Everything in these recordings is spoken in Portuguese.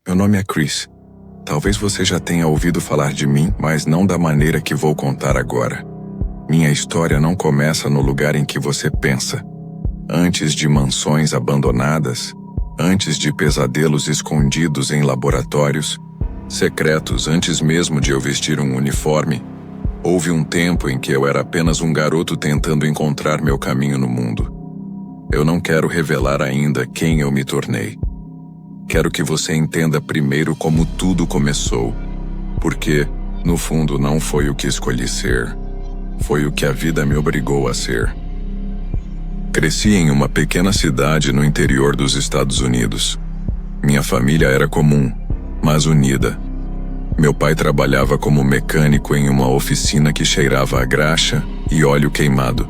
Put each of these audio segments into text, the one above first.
Meu nome é Chris. Talvez você já tenha ouvido falar de mim, mas não da maneira que vou contar agora. Minha história não começa no lugar em que você pensa. Antes de mansões abandonadas, antes de pesadelos escondidos em laboratórios, secretos antes mesmo de eu vestir um uniforme, houve um tempo em que eu era apenas um garoto tentando encontrar meu caminho no mundo. Eu não quero revelar ainda quem eu me tornei. Quero que você entenda primeiro como tudo começou, porque, no fundo, não foi o que escolhi ser. Foi o que a vida me obrigou a ser. Cresci em uma pequena cidade no interior dos Estados Unidos. Minha família era comum, mas unida. Meu pai trabalhava como mecânico em uma oficina que cheirava a graxa e óleo queimado.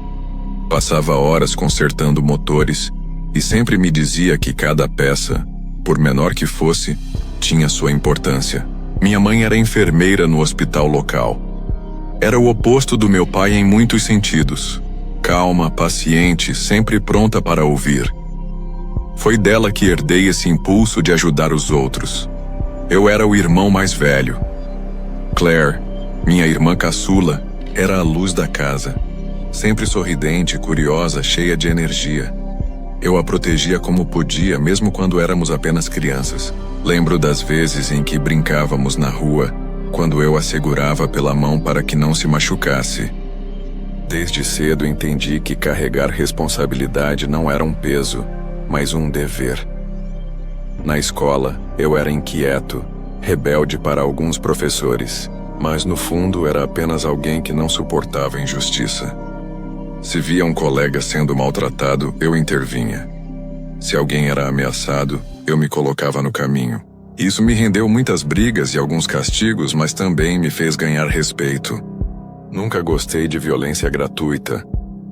Passava horas consertando motores e sempre me dizia que cada peça, por menor que fosse, tinha sua importância. Minha mãe era enfermeira no hospital local. Era o oposto do meu pai em muitos sentidos. Calma, paciente, sempre pronta para ouvir. Foi dela que herdei esse impulso de ajudar os outros. Eu era o irmão mais velho. Claire, minha irmã caçula, era a luz da casa. Sempre sorridente, curiosa, cheia de energia. Eu a protegia como podia, mesmo quando éramos apenas crianças. Lembro das vezes em que brincávamos na rua, quando eu a segurava pela mão para que não se machucasse. Desde cedo entendi que carregar responsabilidade não era um peso, mas um dever. Na escola, eu era inquieto, rebelde para alguns professores, mas no fundo era apenas alguém que não suportava injustiça. Se via um colega sendo maltratado, eu intervinha. Se alguém era ameaçado, eu me colocava no caminho. Isso me rendeu muitas brigas e alguns castigos, mas também me fez ganhar respeito. Nunca gostei de violência gratuita,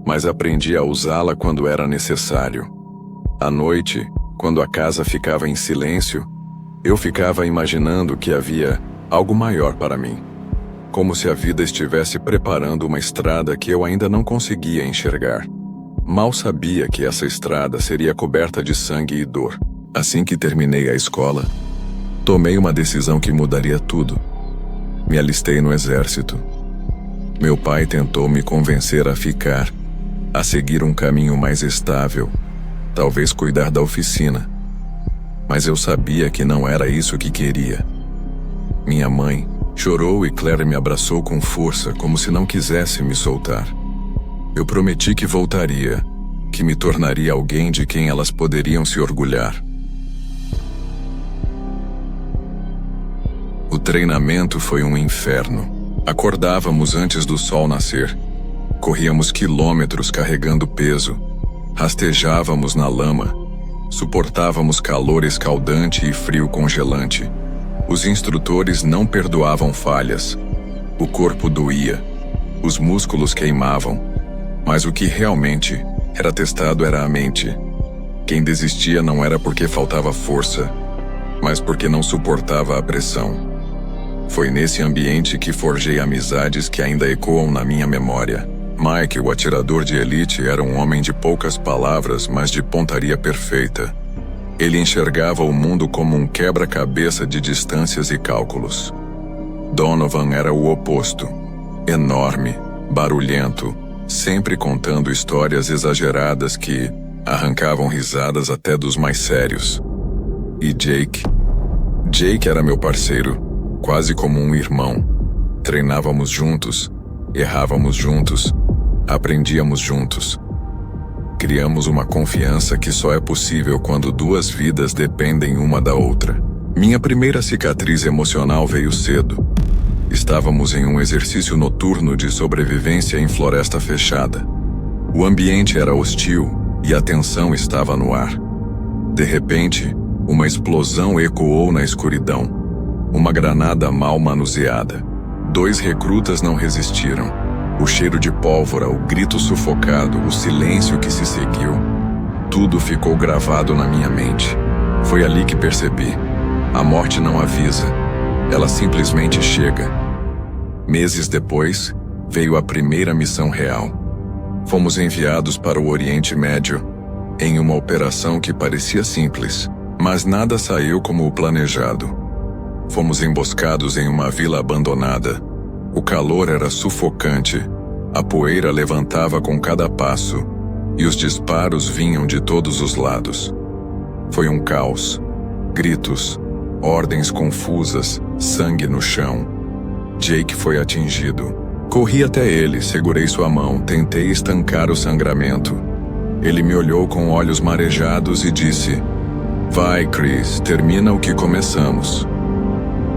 mas aprendi a usá-la quando era necessário. À noite, quando a casa ficava em silêncio, eu ficava imaginando que havia algo maior para mim. Como se a vida estivesse preparando uma estrada que eu ainda não conseguia enxergar. Mal sabia que essa estrada seria coberta de sangue e dor. Assim que terminei a escola, tomei uma decisão que mudaria tudo. Me alistei no exército. Meu pai tentou me convencer a ficar, a seguir um caminho mais estável, talvez cuidar da oficina. Mas eu sabia que não era isso que queria. Minha mãe chorou e Claire me abraçou com força, como se não quisesse me soltar. Eu prometi que voltaria, que me tornaria alguém de quem elas poderiam se orgulhar. O treinamento foi um inferno. Acordávamos antes do sol nascer. Corríamos quilômetros carregando peso. Rastejávamos na lama. Suportávamos calor escaldante e frio congelante. Os instrutores não perdoavam falhas. O corpo doía. Os músculos queimavam. Mas o que realmente era testado era a mente. Quem desistia não era porque faltava força, mas porque não suportava a pressão. Foi nesse ambiente que forjei amizades que ainda ecoam na minha memória. Mike, o atirador de elite, era um homem de poucas palavras, mas de pontaria perfeita. Ele enxergava o mundo como um quebra-cabeça de distâncias e cálculos. Donovan era o oposto. Enorme, barulhento, sempre contando histórias exageradas que arrancavam risadas até dos mais sérios. E Jake? Jake era meu parceiro, quase como um irmão. Treinávamos juntos, errávamos juntos, aprendíamos juntos. Criamos uma confiança que só é possível quando duas vidas dependem uma da outra. Minha primeira cicatriz emocional veio cedo. Estávamos em um exercício noturno de sobrevivência em floresta fechada. O ambiente era hostil e a tensão estava no ar. De repente, uma explosão ecoou na escuridão. Uma granada mal manuseada. 2 recrutas não resistiram. O cheiro de pólvora, o grito sufocado, o silêncio que se seguiu. Tudo ficou gravado na minha mente. Foi ali que percebi. A morte não avisa. Ela simplesmente chega. Meses depois, veio a primeira missão real. Fomos enviados para o Oriente Médio, em uma operação que parecia simples, Mas nada saiu como o planejado. Fomos emboscados em uma vila abandonada. O calor era sufocante. A poeira levantava com cada passo, e os disparos vinham de todos os lados. Foi um caos. Gritos, ordens confusas, sangue no chão. Jake foi atingido. Corri até ele, segurei sua mão, tentei estancar o sangramento. Ele me olhou com olhos marejados e disse: "Vai, Chris, termina o que começamos."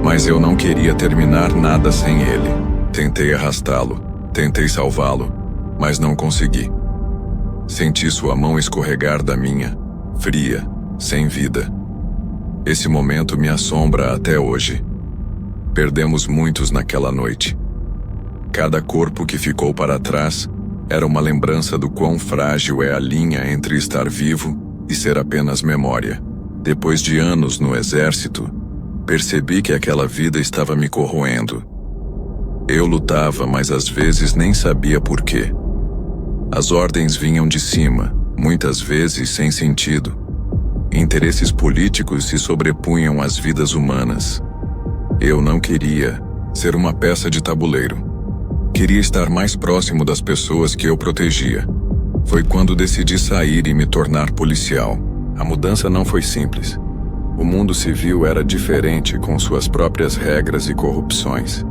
Mas eu não queria terminar nada sem ele. Tentei arrastá-lo, tentei salvá-lo, mas não consegui. Senti sua mão escorregar da minha, fria, sem vida. Esse momento me assombra até hoje. Perdemos muitos naquela noite. Cada corpo que ficou para trás era uma lembrança do quão frágil é a linha entre estar vivo e ser apenas memória. Depois de anos no exército, percebi que aquela vida estava me corroendo. Eu lutava, mas às vezes nem sabia por quê. As ordens vinham de cima, muitas vezes sem sentido. Interesses políticos se sobrepunham às vidas humanas. Eu não queria ser uma peça de tabuleiro. Queria estar mais próximo das pessoas que eu protegia. Foi quando decidi sair e me tornar policial. A mudança não foi simples. O mundo civil era diferente, com suas próprias regras e corrupções.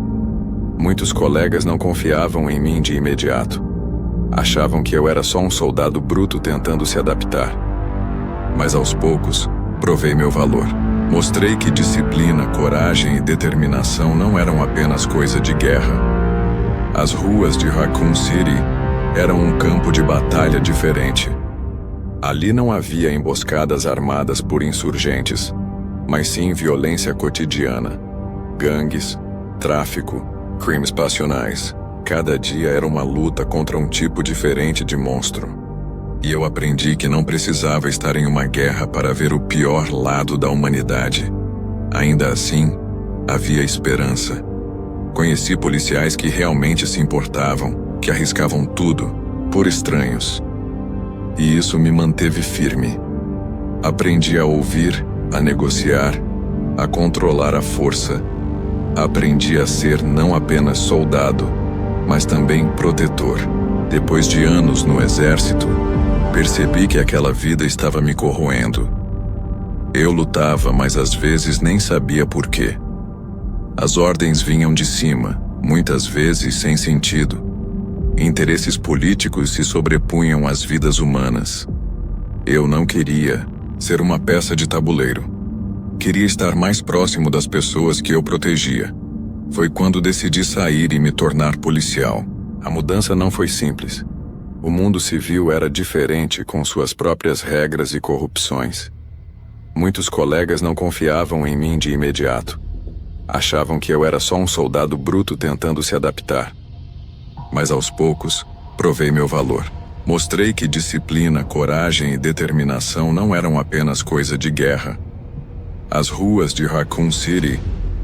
Muitos colegas não confiavam em mim de imediato. Achavam que eu era só um soldado bruto tentando se adaptar. Mas aos poucos, provei meu valor. Mostrei que disciplina, coragem e determinação não eram apenas coisa de guerra. As ruas de Raccoon City eram um campo de batalha diferente. Ali não havia emboscadas armadas por insurgentes, mas sim violência cotidiana. Gangues, tráfico, crimes passionais. Cada dia era uma luta contra um tipo diferente de monstro. E eu aprendi que não precisava estar em uma guerra para ver o pior lado da humanidade. Ainda assim, havia esperança. Conheci policiais que realmente se importavam, que arriscavam tudo, por estranhos. E isso me manteve firme. Aprendi a ouvir, a negociar, a controlar a força. Aprendi a ser não apenas soldado, mas também protetor. Depois de anos no exército, percebi que aquela vida estava me corroendo. Eu lutava, mas às vezes nem sabia por quê. As ordens vinham de cima, muitas vezes sem sentido. Interesses políticos se sobrepunham às vidas humanas. Eu não queria ser uma peça de tabuleiro. Queria estar mais próximo das pessoas que eu protegia. Foi quando decidi sair e me tornar policial. A mudança não foi simples. O mundo civil era diferente, com suas próprias regras e corrupções. Muitos colegas não confiavam em mim de imediato. Achavam que eu era só um soldado bruto tentando se adaptar. Mas aos poucos, provei meu valor. Mostrei que disciplina, coragem e determinação não eram apenas coisa de guerra. As ruas de Raccoon City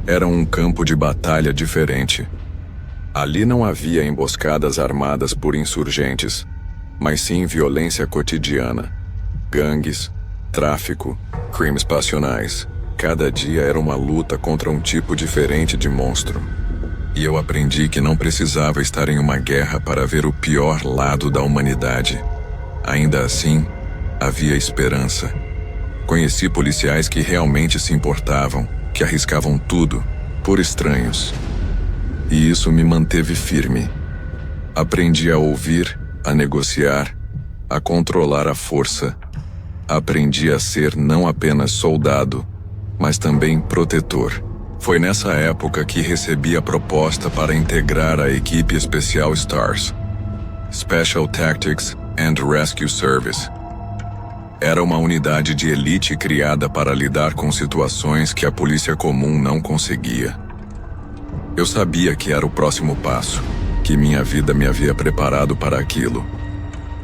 eram um campo de batalha diferente. Ali não havia emboscadas armadas por insurgentes, mas sim violência cotidiana. Gangues, tráfico, crimes passionais. Cada dia era uma luta contra um tipo diferente de monstro. E eu aprendi que não precisava estar em uma guerra para ver o pior lado da humanidade. Ainda assim, havia esperança. Conheci policiais que realmente se importavam, que arriscavam tudo, por estranhos. E isso me manteve firme. Aprendi a ouvir, a negociar, a controlar a força. Aprendi a ser não apenas soldado, mas também protetor. Foi nessa época que recebi a proposta para integrar a equipe especial STARS, Special Tactics and Rescue Service. Era uma unidade de elite criada para lidar com situações que a polícia comum não conseguia. Eu sabia que era o próximo passo, que minha vida me havia preparado para aquilo.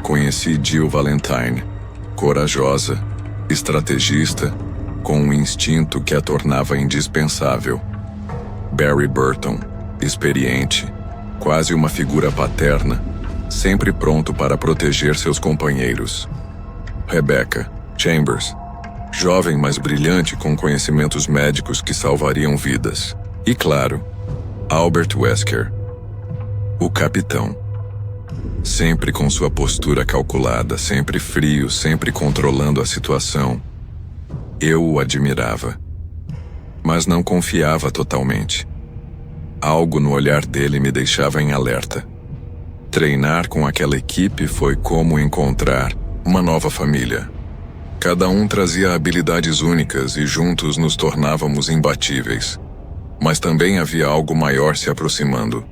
Conheci Jill Valentine, corajosa, estrategista, com um instinto que a tornava indispensável. Barry Burton, experiente, quase uma figura paterna, sempre pronto para proteger seus companheiros. Rebecca Chambers, Jovem, mas brilhante, com conhecimentos médicos que salvariam vidas. E claro, Albert Wesker, o capitão. Sempre com sua postura calculada, sempre frio, sempre controlando a situação. Eu o admirava, mas não confiava totalmente. Algo no olhar dele me deixava em alerta. Treinar com aquela equipe foi como encontrar uma nova família. Cada um trazia habilidades únicas e juntos nos tornávamos imbatíveis. Mas também havia algo maior se aproximando.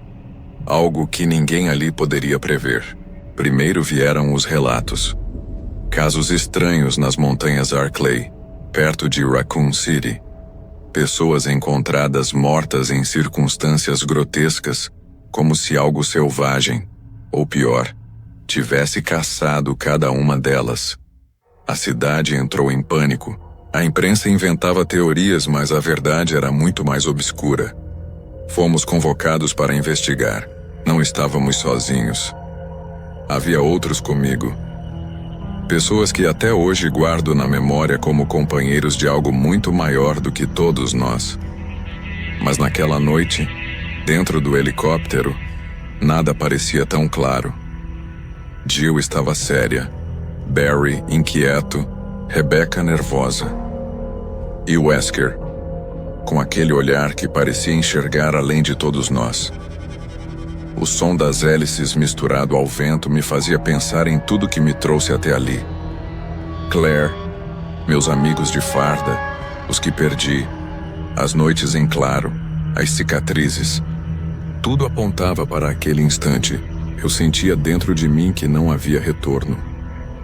Algo que ninguém ali poderia prever. Primeiro vieram os relatos. Casos estranhos nas montanhas Arklay, perto de Raccoon City. Pessoas encontradas mortas em circunstâncias grotescas, como se algo selvagem, ou pior, tivesse caçado cada uma delas. A cidade entrou em pânico. A imprensa inventava teorias, mas a verdade era muito mais obscura. Fomos convocados para investigar. Não estávamos sozinhos. Havia outros comigo. Pessoas que até hoje guardo na memória como companheiros de algo muito maior do que todos nós. Mas naquela noite, dentro do helicóptero, nada parecia tão claro. Jill estava séria, Barry inquieto, Rebecca nervosa. E Wesker, com aquele olhar que parecia enxergar além de todos nós. O som das hélices misturado ao vento me fazia pensar em tudo que me trouxe até ali. Claire, meus amigos de farda, os que perdi, as noites em claro, as cicatrizes. Tudo apontava para aquele instante. Eu sentia dentro de mim que não havia retorno.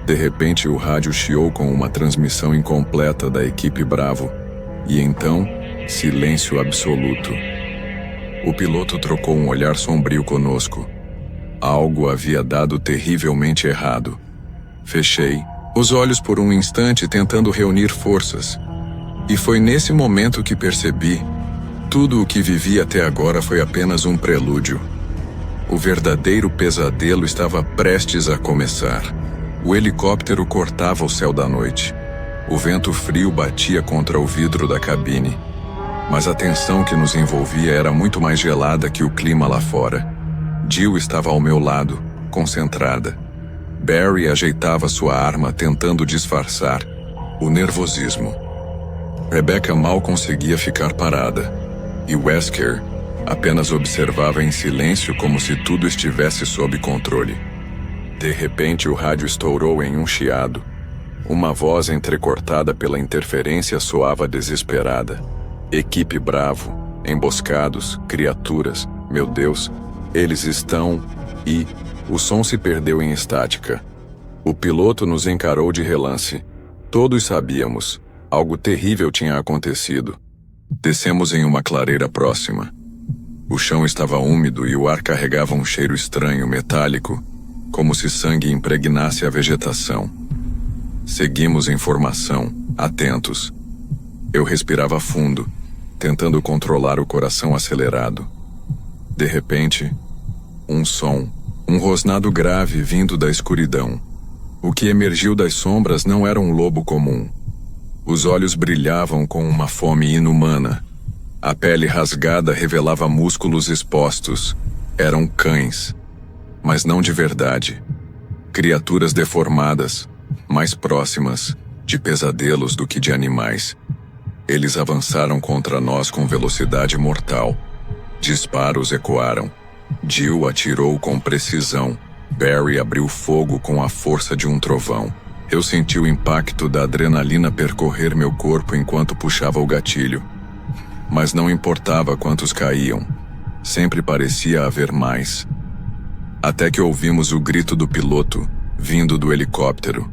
De repente o rádio chiou com uma transmissão incompleta da equipe Bravo. E então, silêncio absoluto. O piloto trocou um olhar sombrio conosco. Algo havia dado terrivelmente errado. Fechei os olhos por um instante tentando reunir forças. E foi nesse momento que percebi: tudo o que vivi até agora foi apenas um prelúdio. O verdadeiro pesadelo estava prestes a começar. O helicóptero cortava o céu da noite. O vento frio batia contra o vidro da cabine. Mas a tensão que nos envolvia era muito mais gelada que o clima lá fora. Jill estava ao meu lado, concentrada. Barry ajeitava sua arma tentando disfarçar o nervosismo. Rebecca mal conseguia ficar parada. E Wesker apenas observava em silêncio como se tudo estivesse sob controle. De repente o rádio estourou em um chiado. Uma voz entrecortada pela interferência soava desesperada. Equipe Bravo, emboscados, criaturas, meu Deus, eles estão... E o som se perdeu em estática. O piloto nos encarou de relance. Todos sabíamos, algo terrível tinha acontecido. Descemos em uma clareira próxima. O chão estava úmido e o ar carregava um cheiro estranho, metálico, como se sangue impregnasse a vegetação. Seguimos em formação, atentos. Eu respirava fundo, tentando controlar o coração acelerado. De repente, um som, um rosnado grave vindo da escuridão. O que emergiu das sombras não era um lobo comum. Os olhos brilhavam com uma fome inumana. A pele rasgada revelava músculos expostos. Eram cães, mas não de verdade. Criaturas deformadas, mais próximas de pesadelos do que de animais. Eles avançaram contra nós com velocidade mortal. Disparos ecoaram. Jill atirou com precisão. Barry abriu fogo com a força de um trovão. Eu senti o impacto da adrenalina percorrer meu corpo enquanto puxava o gatilho. Mas não importava quantos caíam. Sempre parecia haver mais. Até que ouvimos o grito do piloto, vindo do helicóptero.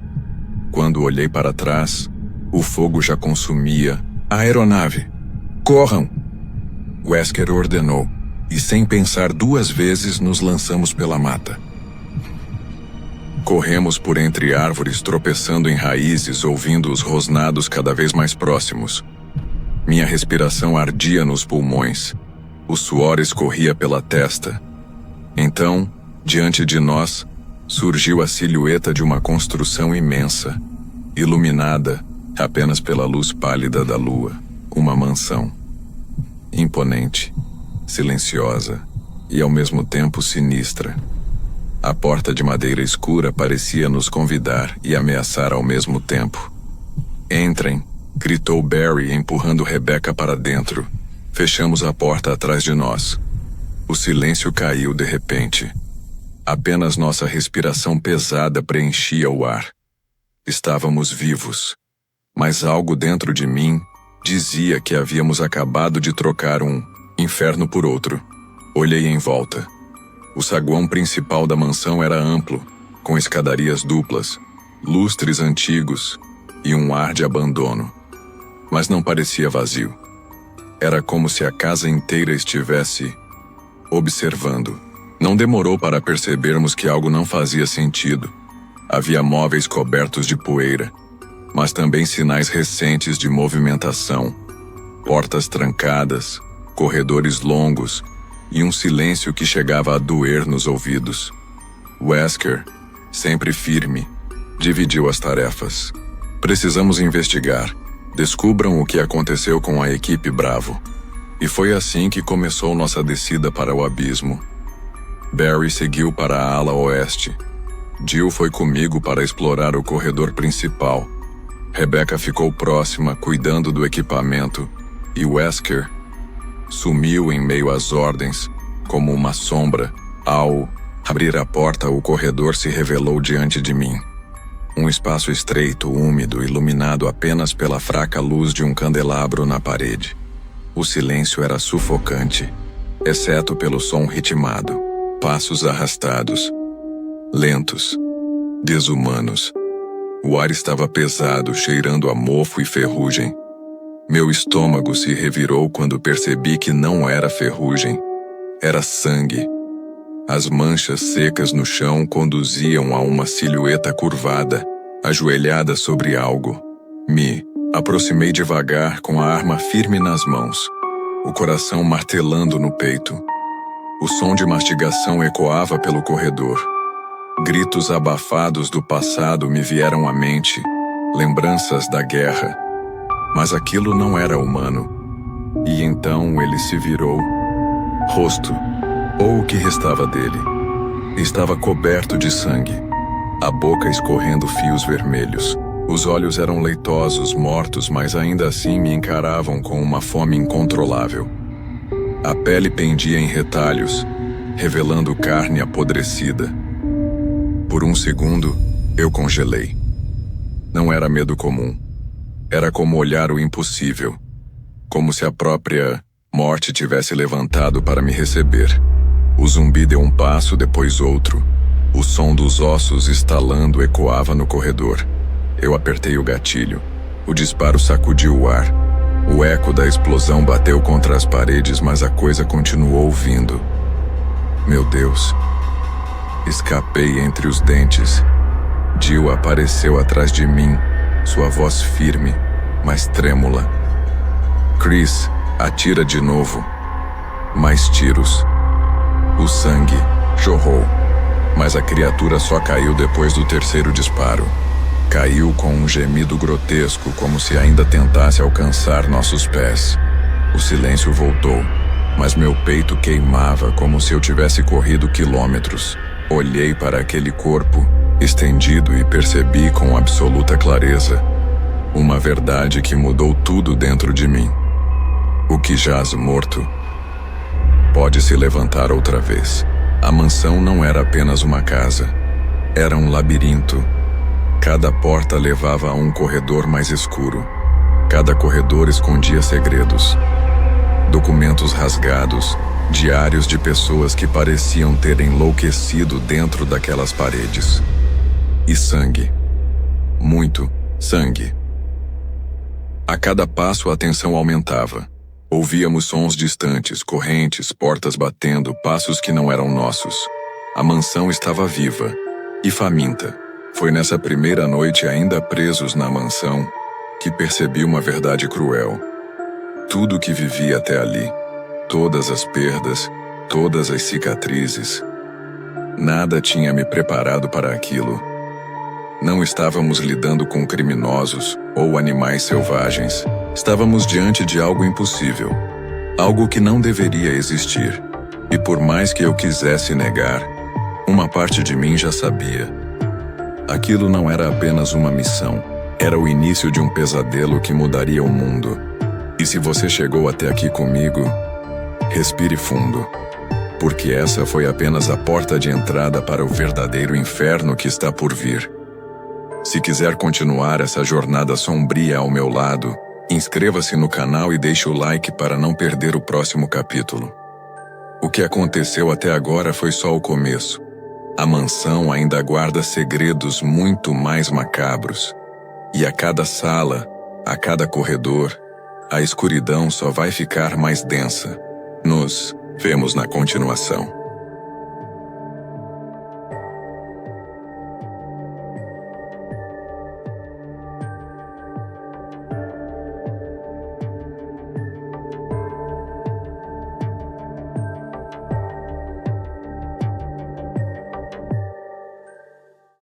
Quando olhei para trás, o fogo já consumia a aeronave. Corram! Wesker ordenou, e sem pensar duas vezes nos lançamos pela mata. Corremos por entre árvores, tropeçando em raízes, ouvindo os rosnados cada vez mais próximos. Minha respiração ardia nos pulmões. O suor escorria pela testa. Então, diante de nós, surgiu a silhueta de uma construção imensa, iluminada, Apenas pela luz pálida da lua, uma mansão. Imponente, silenciosa e ao mesmo tempo sinistra. A porta de madeira escura parecia nos convidar e ameaçar ao mesmo tempo. "Entrem", gritou Barry, empurrando Rebecca para dentro. Fechamos a porta atrás de nós. O silêncio caiu de repente. Apenas nossa respiração pesada preenchia o ar. Estávamos vivos. Mas algo dentro de mim dizia que havíamos acabado de trocar um inferno por outro. Olhei em volta. O saguão principal da mansão era amplo, com escadarias duplas, lustres antigos e um ar de abandono. Mas não parecia vazio. Era como se a casa inteira estivesse observando. Não demorou para percebermos que algo não fazia sentido. Havia móveis cobertos de poeira, mas também sinais recentes de movimentação. Portas trancadas, corredores longos e um silêncio que chegava a doer nos ouvidos. Wesker, sempre firme, dividiu as tarefas. "Precisamos investigar. Descubram o que aconteceu com a equipe Bravo." E foi assim que começou nossa descida para o abismo. Barry seguiu para a ala oeste. Jill foi comigo para explorar o corredor principal. Rebecca ficou próxima, cuidando do equipamento, e Wesker sumiu em meio às ordens, como uma sombra. Ao abrir a porta, o corredor se revelou diante de mim. Um espaço estreito, úmido, iluminado apenas pela fraca luz de um candelabro na parede. O silêncio era sufocante, exceto pelo som ritmado. Passos arrastados, lentos, desumanos. O ar estava pesado, cheirando a mofo e ferrugem. Meu estômago se revirou quando percebi que não era ferrugem. Era sangue. As manchas secas no chão conduziam a uma silhueta curvada, ajoelhada sobre algo. Me aproximei devagar, com a arma firme nas mãos, o coração martelando no peito. O som de mastigação ecoava pelo corredor. Gritos abafados do passado me vieram à mente, lembranças da guerra. Mas aquilo não era humano. E então ele se virou. Rosto, ou o que restava dele, estava coberto de sangue, a boca escorrendo fios vermelhos. Os olhos eram leitosos, mortos, mas ainda assim me encaravam com uma fome incontrolável. A pele pendia em retalhos, revelando carne apodrecida. Por um segundo, eu congelei. Não era medo comum. Era como olhar o impossível. Como se a própria morte tivesse levantado para me receber. O zumbi deu um passo, depois outro. O som dos ossos estalando ecoava no corredor. Eu apertei o gatilho. O disparo sacudiu o ar. O eco da explosão bateu contra as paredes, mas a coisa continuou vindo. Meu Deus. Escapei entre os dentes. Jill apareceu atrás de mim, sua voz firme, mas trêmula. "Chris, atira de novo." Mais tiros. O sangue jorrou, mas a criatura só caiu depois do terceiro disparo. Caiu com um gemido grotesco, como se ainda tentasse alcançar nossos pés. O silêncio voltou, mas meu peito queimava como se eu tivesse corrido quilômetros. Olhei para aquele corpo, estendido, e percebi com absoluta clareza uma verdade que mudou tudo dentro de mim. O que jaz morto pode se levantar outra vez. A mansão não era apenas uma casa. Era um labirinto. Cada porta levava a um corredor mais escuro. Cada corredor escondia segredos. Documentos rasgados, diários de pessoas que pareciam ter enlouquecido dentro daquelas paredes. E sangue. Muito sangue. A cada passo a tensão aumentava. Ouvíamos sons distantes, correntes, portas batendo, passos que não eram nossos. A mansão estava viva e faminta. Foi nessa primeira noite, ainda presos na mansão, que percebi uma verdade cruel. Tudo que vivi até ali, todas as perdas, todas as cicatrizes, nada tinha me preparado para aquilo. Não estávamos lidando com criminosos ou animais selvagens. Estávamos diante de algo impossível. Algo que não deveria existir. E por mais que eu quisesse negar, uma parte de mim já sabia. Aquilo não era apenas uma missão. Era o início de um pesadelo que mudaria o mundo. E se você chegou até aqui comigo, respire fundo. Porque essa foi apenas a porta de entrada para o verdadeiro inferno que está por vir. Se quiser continuar essa jornada sombria ao meu lado, inscreva-se no canal e deixe o like para não perder o próximo capítulo. O que aconteceu até agora foi só o começo. A mansão ainda guarda segredos muito mais macabros. E a cada sala, a cada corredor, a escuridão só vai ficar mais densa. Nos vemos na continuação.